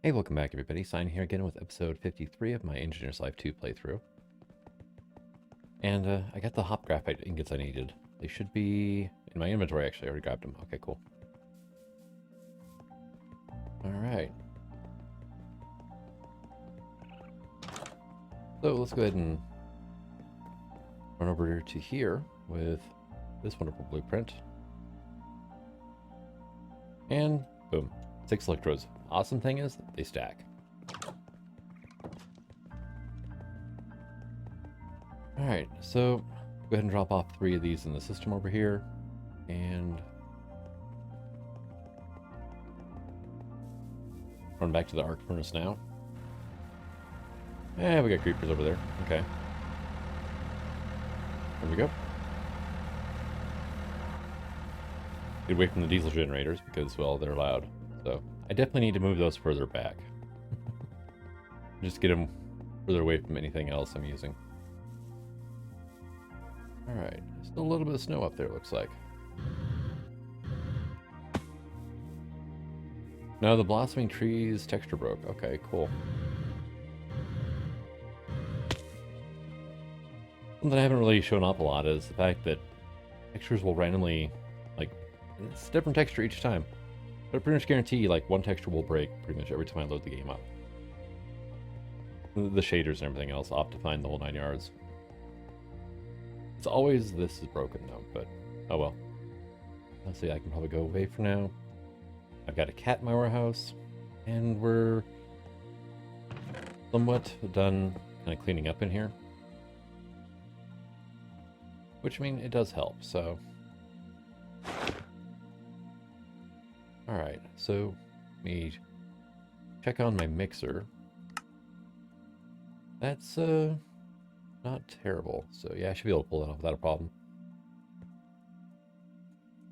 Hey, welcome back everybody. Sign here again with episode 53 of my Engineer's Life 2 playthrough. And I got the hop graphite ingots I needed. They should be in my inventory actually. I already grabbed them. Okay, cool. Alright. So let's go ahead and run over to here with this wonderful blueprint. And boom, 6 electrodes. Awesome thing is they stack. Alright, so go ahead and drop off 3 of these in the system over here. And run back to the arc furnace now. Eh, we got creepers over there. Okay. There we go. Get away from the diesel generators because, well, they're loud. So I definitely need to move those further back. Just get them further away from anything else I'm using. Alright, still a little bit of snow up there, it looks like. No, the blossoming trees texture broke. Okay, cool. Something I haven't really shown up a lot is the fact that textures will randomly, like, it's a different texture each time. But I pretty much guarantee, like, one texture will break pretty much every time I load the game up. The shaders and everything else, I'll have to find the whole 9 yards. It's always this is broken though, but oh well. Let's see, I can probably go away for now. I've got a cat in my warehouse, and we're somewhat done kind of cleaning up in here. Which, I mean, it does help, so. Alright, so let me check on my mixer. That's, not terrible. So yeah, I should be able to pull that off without a problem.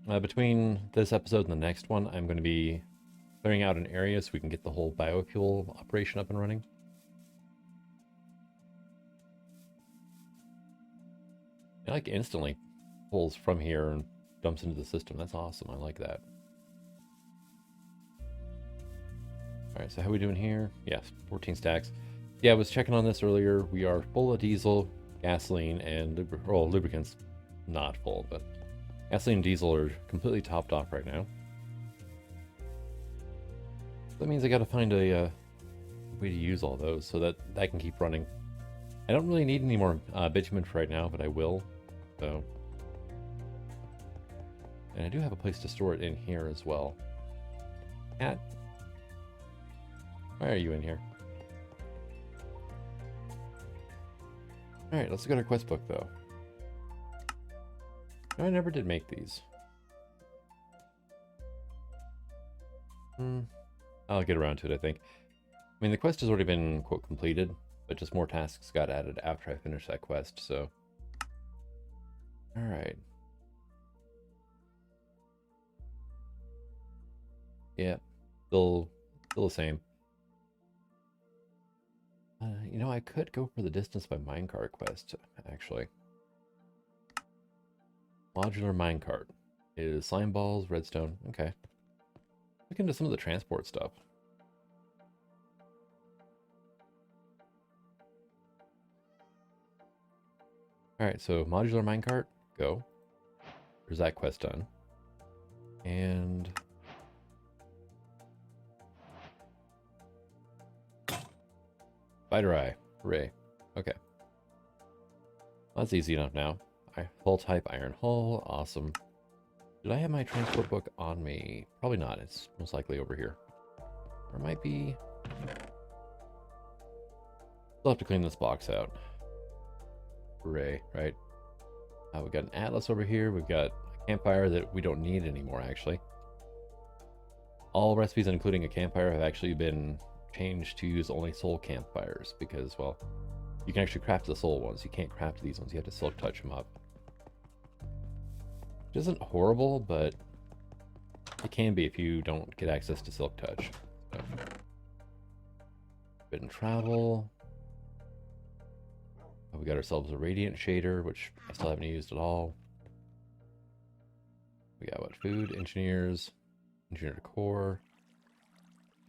Between this episode and the next one, I'm going to be clearing out an area so we can get the whole biofuel operation up and running. It like instantly pulls from here and dumps into the system. That's awesome. I like that. Alright, so how are we doing here? Yes, 14 stacks. Yeah, I was checking on this earlier. We are full of diesel, gasoline, and lubricants. Not full, but gasoline and diesel are completely topped off right now. That means I got to find a way to use all those so that I can keep running. I don't really need any more bitumen for right now, but I will. So, and I do have a place to store it in here as well. Cat, why are you in here? Alright, let's look at our quest book, though. No, I never did make these. I'll get around to it, I think. I mean, the quest has already been, quote, completed, but just more tasks got added after I finished that quest, so. Alright. Yeah, still the same. You know, I could go for the distance by minecart quest, actually. Modular minecart is slime balls, redstone. Okay. Look into some of the transport stuff. Alright, so modular minecart, go. There's that quest done. And spider eye. Hooray. Okay. Well, that's easy enough now. Hull type iron hull. Awesome. Did I have my transport book on me? Probably not. It's most likely over here. Or it might be. Still have to clean this box out. Hooray, right? We've got an atlas over here. We've got a campfire that we don't need anymore, actually. All recipes, including a campfire, have actually been changed to use only soul campfires because, well, you can actually craft the soul ones. You can't craft these ones. You have to silk touch them up. Which isn't horrible, but it can be if you don't get access to silk touch. So. Forbidden travel. We got ourselves a radiant shader, which I still haven't used at all. We got what? Food, engineers, engineer core.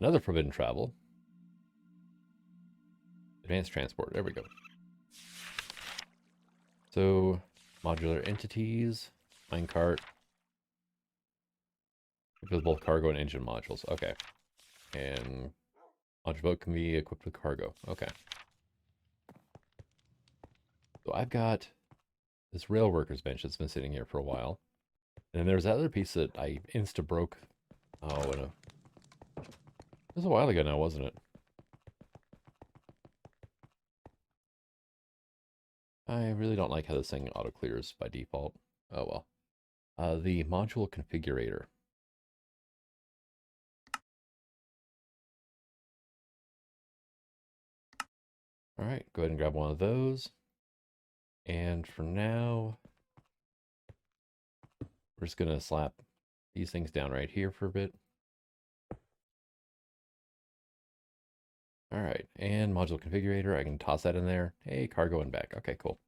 Another forbidden travel. Advanced transport. There we go. So, modular entities, minecart, with both cargo and engine modules. Okay. And modular boat can be equipped with cargo. Okay. So I've got this rail worker's bench that's been sitting here for a while. And then there's that other piece that I insta-broke. Oh, it was a while ago now, wasn't it? I really don't like how this thing auto-clears by default. Oh well. The module configurator. All right, go ahead and grab one of those. And for now, we're just going to slap these things down right here for a bit. All right, and module configurator, I can toss that in there. Hey, cargo and back. Okay, cool.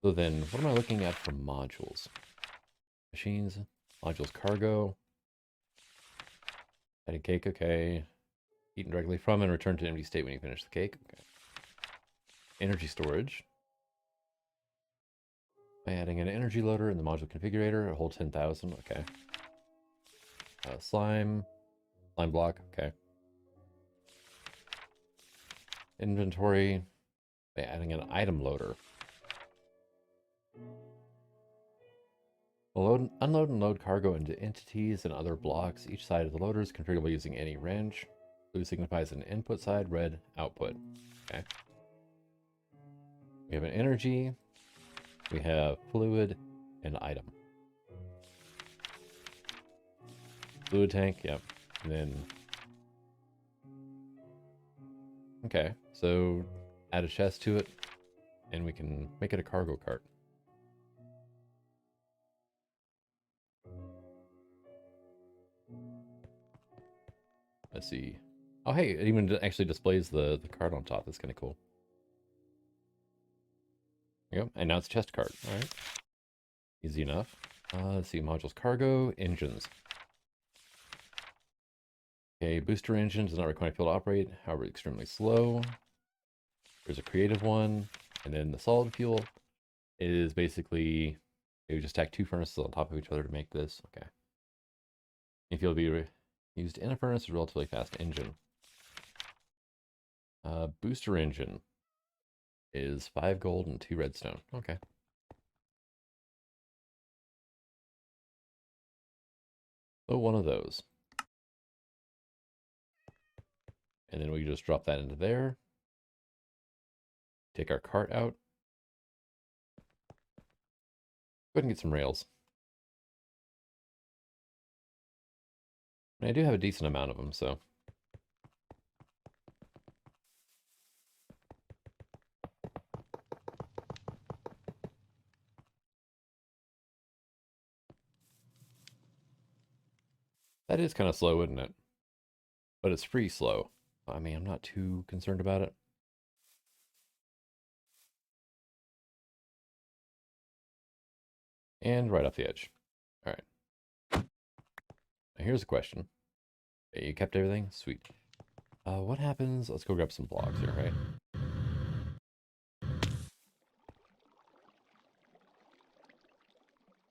So then, what am I looking at for modules? Machines, modules, cargo. Adding cake, okay. Eaten directly from and return to empty state when you finish the cake. Okay. Energy storage. By adding an energy loader in the module configurator, a whole 10,000. Okay. Slime block. Okay. Inventory by adding an item loader. We'll unload and load cargo into entities and other blocks. Each side of the loader is configurable using any wrench. Blue signifies an input side, red output. Okay. We have an energy. We have fluid and item. Fluid tank, yep. And then... Okay, so add a chest to it, and we can make it a cargo cart. Let's see. Oh, hey, it even actually displays the cart on top. That's kind of cool. There you go. And now it's a chest cart. All right. Easy enough. Let's see. Modules, cargo, engines. Okay, booster engine does not require fuel to operate, however, extremely slow. There's a creative one. And then the solid fuel is basically, you just stack two furnaces on top of each other to make this. Okay. If you'll be used in a furnace, is a relatively fast engine. Booster engine is 5 gold and 2 redstone. Okay. So one of those. And then we just drop that into there. Take our cart out. Go ahead and get some rails. And I do have a decent amount of them, so. That is kind of slow, isn't it? But it's free slow. I mean, I'm not too concerned about it. And right off the edge. All right. Now here's a question. Okay, you kept everything? Sweet. What happens? Let's go grab some blocks here, right?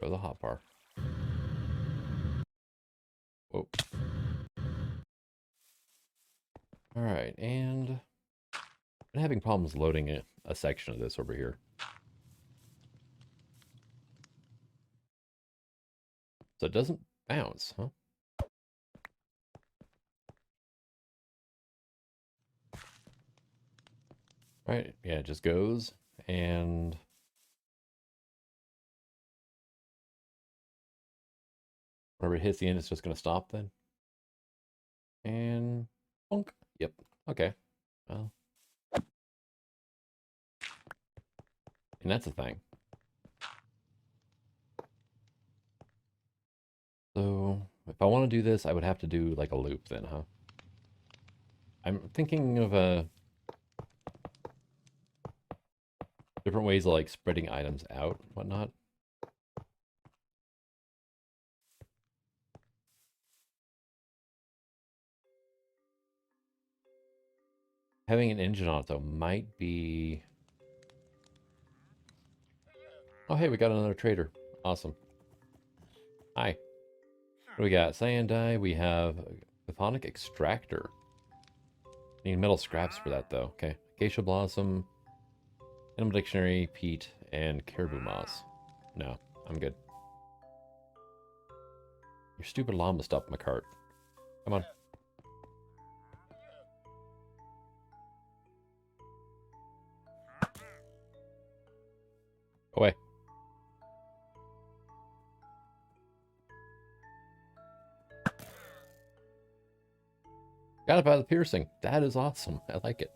Go to the hotbar. Whoa. All right, and I'm having problems loading a section of this over here. So it doesn't bounce, huh? Right, yeah, it just goes, and whenever it hits the end, it's just going to stop then. And bonk. Yep, okay. Well, and that's a thing. So if I want to do this, I would have to do like a loop then, huh? I'm thinking of different ways of like spreading items out, whatnot. Having an engine on it, though, might be... Oh, hey, we got another trader. Awesome. Hi. What do we got? Cyan dye. We have a chthonic extractor. Need metal scraps for that, though. Okay. Acacia blossom, animal dictionary, peat, and caribou moss. No, I'm good. Your stupid llama stopped my cart. Come on. Away. Got it by the piercing. That is awesome. I like it.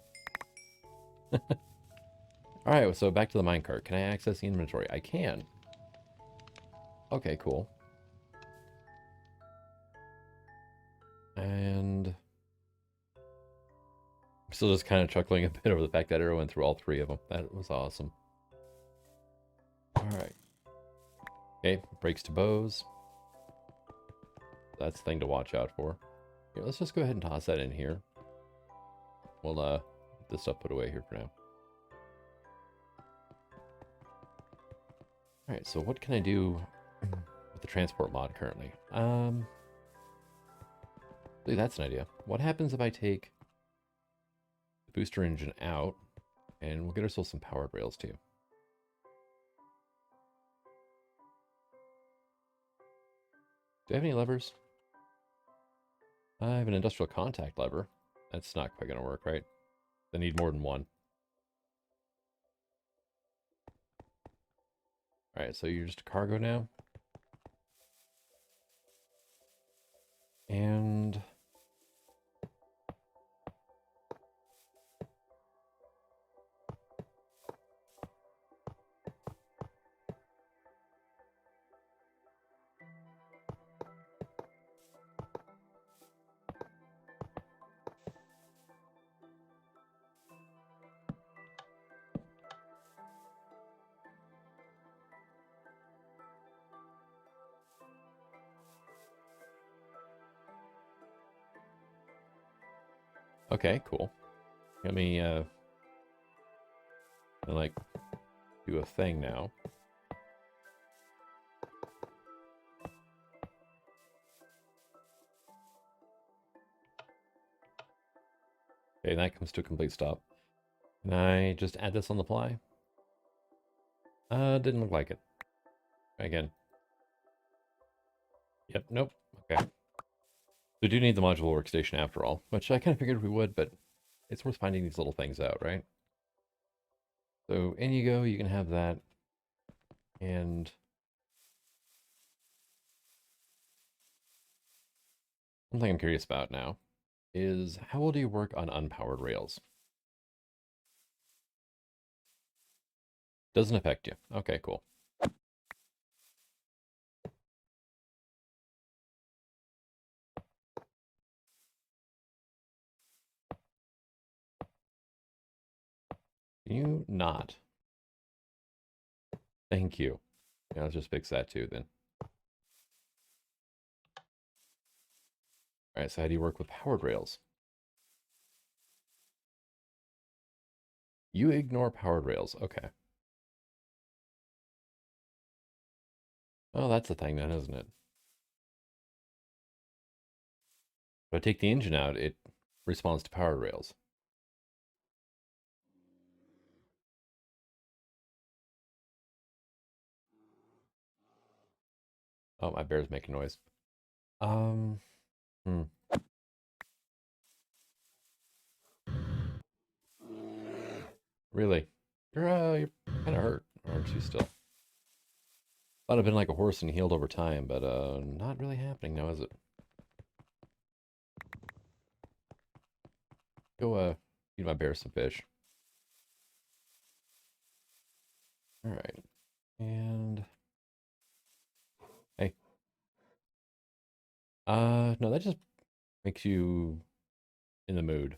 Alright, so back to the minecart. Can I access the inventory? I can. Okay, cool. And I'm still just kind of chuckling a bit over the fact that arrow went through all three of them. That was awesome. Alright. Okay, breaks to bows. That's the thing to watch out for. Here, let's just go ahead and toss that in here. We'll get this stuff put away here for now. Alright, so what can I do with the transport mod currently? That's an idea. What happens if I take the booster engine out, and we'll get ourselves some powered rails too. Do I have any levers? I have an industrial contact lever. That's not quite going to work, right? I need more than one. Alright, so you're just a cargo now. And... okay, cool. Let me, like, do a thing now. Okay, that comes to a complete stop. Can I just add this on the fly? Didn't look like it. Again. Yep, nope. Okay. We do need the modular workstation after all, which I kind of figured we would, but it's worth finding these little things out, right? So in you go, you can have that. And one thing I'm curious about now is how well do you work on unpowered rails? Doesn't affect you. Okay, cool. Can you not? Thank you. Yeah, let's just fix that too then. All right, so how do you work with powered rails? You ignore powered rails. Okay. Oh, that's the thing then, isn't it? If I take the engine out, it responds to powered rails. Oh, my bear's making noise. Um, hmm. Really? You're kind of hurt, aren't you still? Thought I'd been like a horse and healed over time, but not really happening now, is it? Go feed my bear some fish. All right. And hey. No, that just makes you in the mood.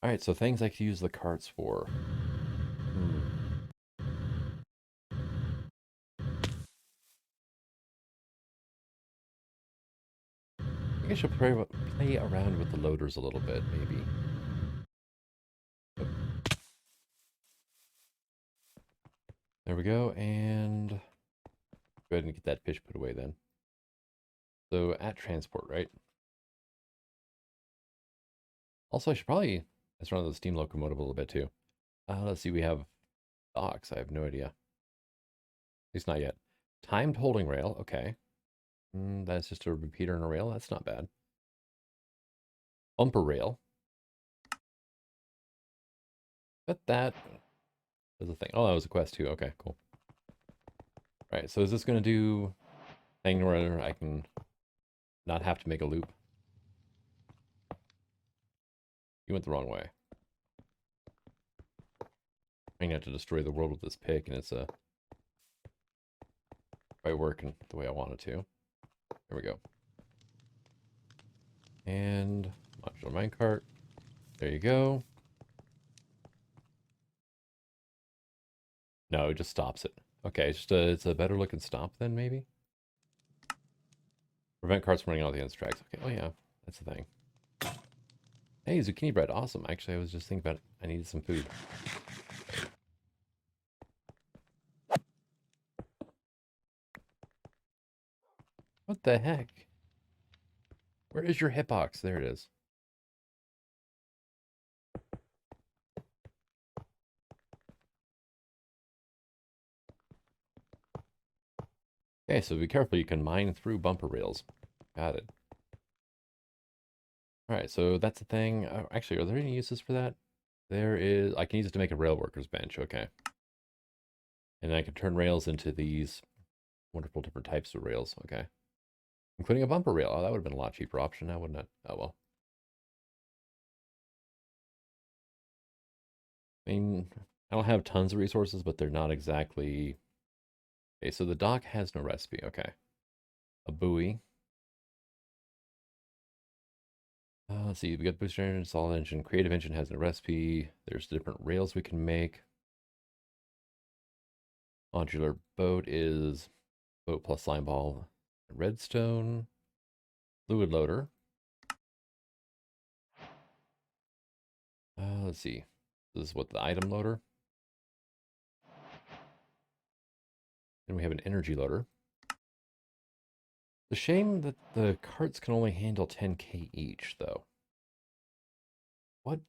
All right, so things I could use the carts for. Hmm. I should play around with the loaders a little bit, maybe. Oh, there we go, and go ahead and get that fish put away then. So at transport, right? Also, I should probably mess around with the steam locomotive a little bit too. Let's see, we have docks. I have no idea. At least not yet. Timed holding rail. Okay. That's just a repeater and a rail. That's not bad. Bumper rail. But that is a thing. Oh, that was a quest too. Okay, cool. All right, so is this going to do thing where I can not have to make a loop? You went the wrong way. I'm going to have to destroy the world with this pick, and it's quite working the way I want it to. There we go. And modular minecart. There you go. No, it just stops it. Okay, it's a better looking stop then, maybe? Prevent carts from running off the end tracks. Okay, oh yeah, that's the thing. Hey, zucchini bread, awesome. Actually, I was just thinking about it. I needed some food. What the heck? Where is your hitbox? There it is. Okay, so be careful. You can mine through bumper rails. Got it. All right, so that's the thing. Actually, are there any uses for that? There is. I can use it to make a rail worker's bench. Okay. And I can turn rails into these wonderful different types of rails. Okay. Including a bumper rail. Oh, that would have been a lot cheaper option now, wouldn't it? Oh, well. I mean, I don't have tons of resources, but they're not exactly... Okay, so the dock has no recipe. Okay. A buoy. Let's see, we got booster engine, solid engine, creative engine has no recipe. There's different rails we can make. Modular boat is boat plus slime ball. Redstone. Fluid loader. Let's see. This is what the item loader. Then we have an energy loader. The shame that the carts can only handle 10k each, though. What?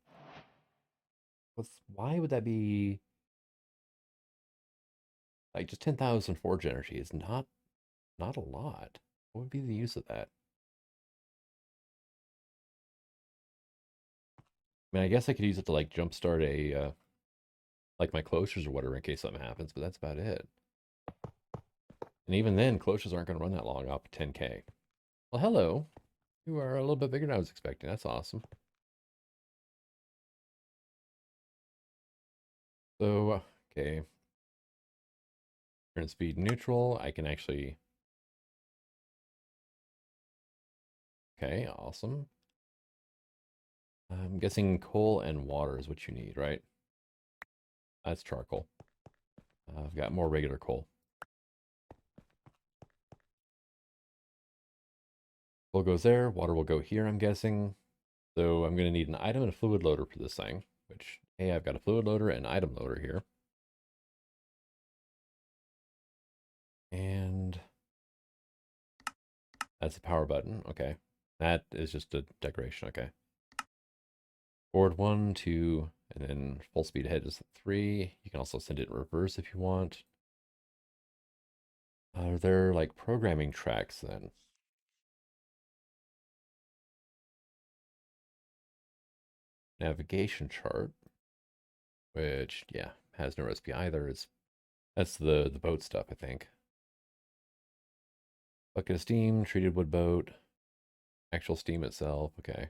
Why would that be? Like, just 10,000 forge energy is not a lot. What would be the use of that? I mean, I guess I could use it to, like, jumpstart like, my closures or whatever in case something happens, but that's about it. And even then, closures aren't going to run that long off 10k. Well, hello. You are a little bit bigger than I was expecting. That's awesome. So, okay. Turn speed neutral. I can actually... Okay, awesome. I'm guessing coal and water is what you need, right? That's charcoal. I've got more regular coal. Coal goes there. Water will go here, I'm guessing. So I'm going to need an item and a fluid loader for this thing, which, hey, I've got a fluid loader and item loader here. And that's the power button. Okay. That is just a decoration. Okay. Forward 1, 2, and then full speed ahead is 3. You can also send it in reverse if you want. Are there like programming tracks then? Navigation chart, which, yeah, has no recipe either. That's the boat stuff, I think. Bucket of steam, treated wood boat, actual steam itself. Okay.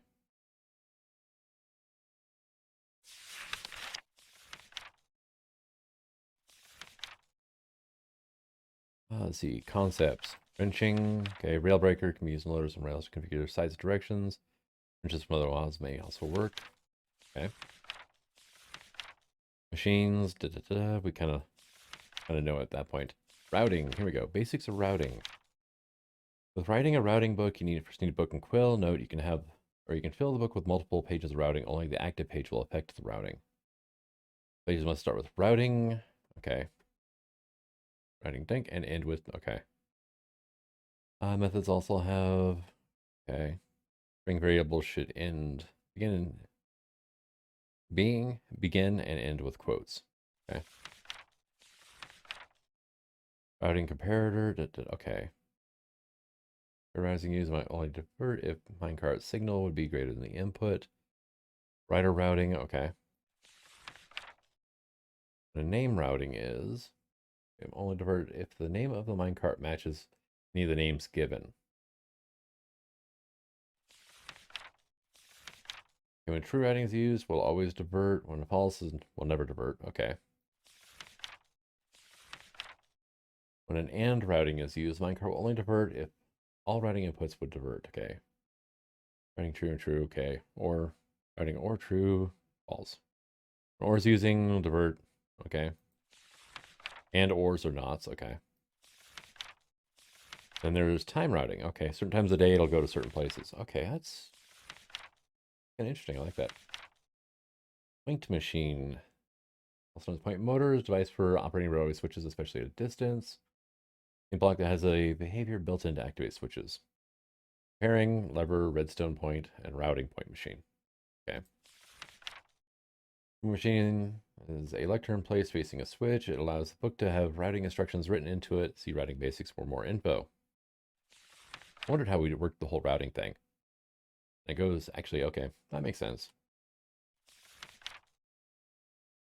Let's see, concepts. Wrenching, okay, rail breaker can be used in loaders and rails to configure size directions. Wrenches from other ones may also work. Okay. Machines, we kind of know at that point. Routing, here we go. Basics of routing. With writing a routing book, you first need a book and quill. Note you can have, or you can fill the book with multiple pages of routing. Only the active page will affect the routing. Pages must start with routing. Okay. Routing think and end with, okay. Methods also have, okay. String variables should begin and end with quotes. Okay. Routing comparator, okay. Routing use might only divert if minecart signal would be greater than the input. Writer routing, okay. The name routing is only divert if the name of the minecart matches any of the names given. And when true routing is used, we'll always divert. When false is, we'll never divert. Okay. When an AND routing is used, minecart will only divert if all routing inputs would divert. Okay. Routing true and true. Okay. Or routing or true, false. When or is using, divert. Okay. And ors or nots. Okay. Then there's time routing. Okay. Certain times of the day, it'll go to certain places. Okay. That's kind of interesting. I like that. Point machine. Also known as point motors, device for operating railway switches, especially at a distance. A block that has a behavior built in to activate switches. Pairing, lever, redstone point, and routing point machine. Okay. Machine is a lectern placed facing a switch. It allows the book to have routing instructions written into it. See routing basics for more info. I wondered how we worked the whole routing thing. It goes, actually, okay, that makes sense.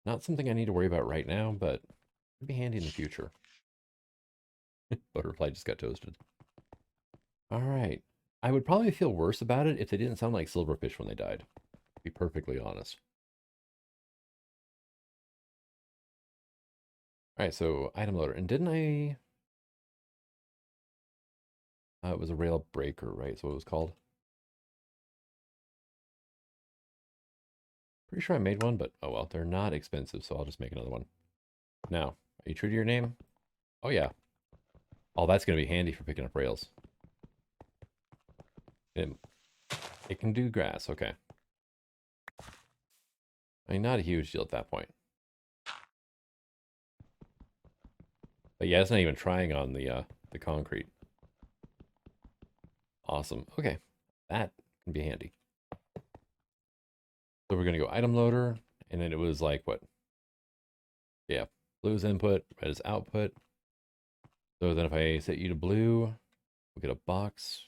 Not something I need to worry about right now, but it'd be handy in the future. Butterfly just got toasted. All right. I would probably feel worse about it if they didn't sound like silverfish when they died. To be perfectly honest. All right, so item loader. And didn't I... it was a rail breaker, right? So what it was called. Pretty sure I made one, but oh well, they're not expensive, so I'll just make another one. Now, are you true to your name? Oh yeah. Oh, that's going to be handy for picking up rails. It can do grass, okay. I mean, not a huge deal at that point. But yeah, it's not even trying on the concrete. Awesome. Okay, that can be handy. So we're gonna go item loader, and then it was like what? Yeah, blue is input, red is output. So then if I set you to blue, we'll get a box.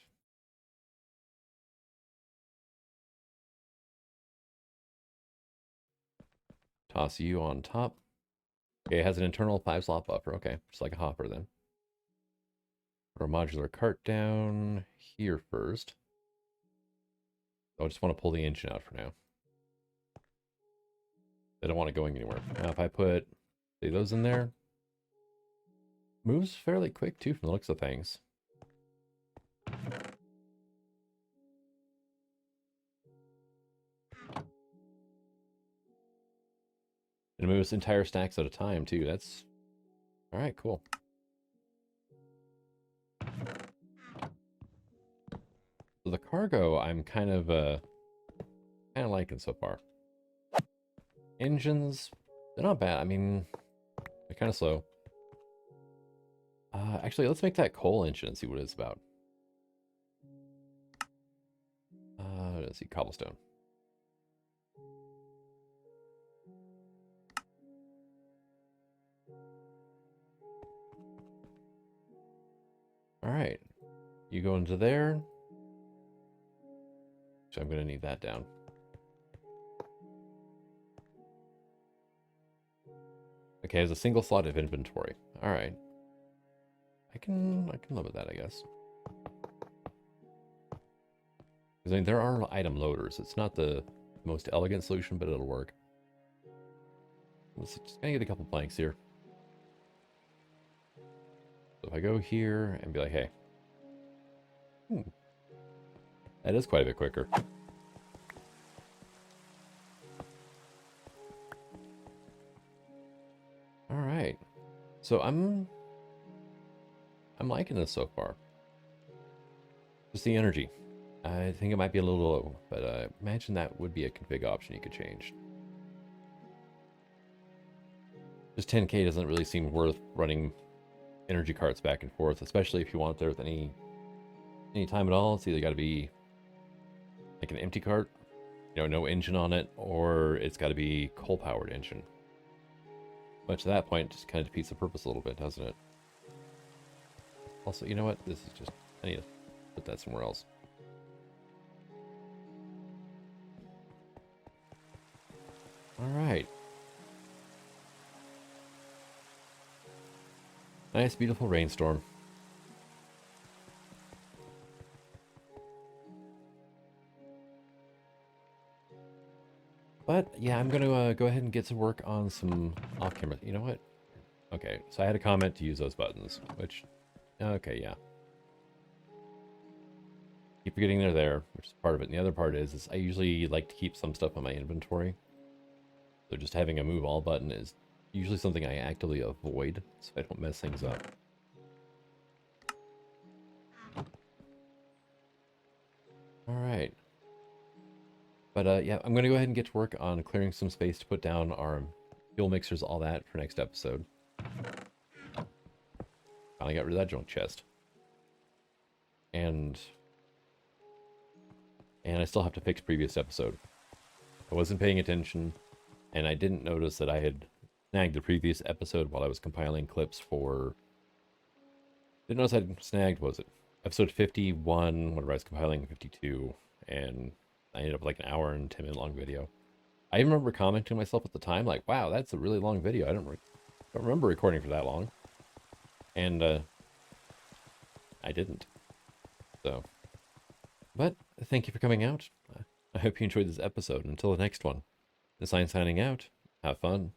Toss you on top. Okay, it has an internal 5-slot buffer. Okay, just like a hopper then. Put our modular cart down here first. I just want to pull the engine out for now. They don't want it going anywhere. Now if I put, say, those in there, moves fairly quick too from the looks of things. It moves entire stacks at a time too. That's all right. Cool. So the cargo, I'm kind of liking so far. Engines, they're not bad. I mean, they're kind of slow. Actually, let's make that coal engine and see what it's about. Let's see, cobblestone. All right, you go into there. So I'm going to need that down. Okay, has a single slot of inventory. All right. I can live with that, I guess. Because I mean, there are item loaders. It's not the most elegant solution, but it'll work. Let's just gonna get a couple planks here. So if I go here and be like, hey, that is quite a bit quicker. All right. So I'm liking this so far. Just the energy. I think it might be a little low, but imagine that would be a config option you could change. Just 10K doesn't really seem worth running energy carts back and forth, especially if you want it there with any time at all. It's either got to be like an empty cart, you know, no engine on it, or it's got to be coal-powered engine. Which at that point just kind of defeats the purpose a little bit, doesn't it? Also, you know what? This is just, I need to put that somewhere else. All right. Nice, beautiful rainstorm. But yeah, I'm going to go ahead and get to work on some off-camera. You know what? Okay, so I had a comment to use those buttons, which, okay, yeah. Keep forgetting they're there, which is part of it. And the other part is I usually like to keep some stuff in my inventory. So just having a move all button is usually something I actively avoid, so I don't mess things up. All right. But yeah, I'm going to go ahead and get to work on clearing some space to put down our fuel mixers, all that for next episode. Finally got rid of that junk chest. And I still have to fix previous episode. I wasn't paying attention, and I didn't notice that I had snagged the previous episode while I was compiling clips for... Didn't notice I'd snagged, was it? Episode 51, whenever I was compiling 52, and I ended up like an hour and 10-minute long video. I remember commenting to myself at the time, like, wow, that's a really long video. I don't remember recording for that long. And I didn't. So, but thank you for coming out. I hope you enjoyed this episode. Until the next one, this I'm signing out. Have fun.